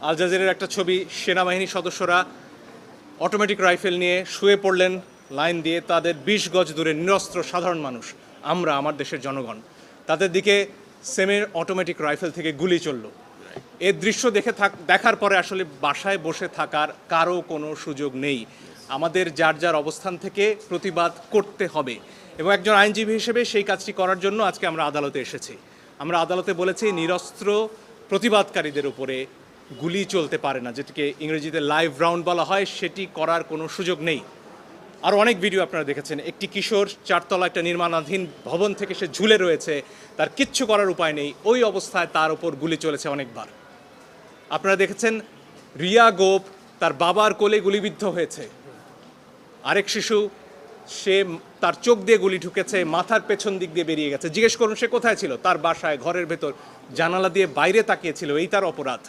আল জাজিরার একটা ছবি, সেনাবাহিনীর সদস্যরা অটোমেটিক রাইফেল নিয়ে শুয়ে পড়লেন লাইন দিয়ে, তাদের 20 গজ দূরে নিরস্ত্র সাধারণ মানুষ, আমরা, আমার দেশের জনগণ, তাদের দিকে সেমের অটোমেটিক রাইফেল থেকে গুলি চলল। এর দৃশ্য দেখার পরে আসলে বাসায় বসে থাকার কারো কোনো সুযোগ নেই। আমাদের যার যার অবস্থান থেকে প্রতিবাদ করতে হবে, এবং একজন আইনজীবী হিসেবে সেই কাজটি করার জন্য আজকে আমরা আদালতে এসেছি। আমরা আদালতে বলেছি নিরস্ত্র প্রতিবাদকারীদের উপরে গুলি চলতে পারে না, যেটিকে ইংরেজিতে লাইভ রাউন্ড বলা হয়, সেটি করার কোনো সুযোগ নেই। আর অনেক ভিডিও আপনারা দেখেছেন, একটি কিশোর 4তলা একটা নির্মাণাধীন ভবন থেকে সে ঝুলে রয়েছে, তার কিচ্ছু করার উপায় নেই, ওই অবস্থায় তার ওপর গুলি চলেছে অনেকবার। আপনারা দেখেছেন রিয়া গোপ তার বাবার কোলে গুলিবিদ্ধ হয়েছে, আরেক শিশু সে তার চোখ দিয়ে গুলি ঢুকেছে, মাথার পেছন দিক দিয়ে বেরিয়ে গেছে। জিজ্ঞেস করুন সে কোথায় ছিল? তার বাসায়, ঘরের ভেতর, জানালা দিয়ে বাইরে তাকিয়েছিল, এই তার অপরাধ।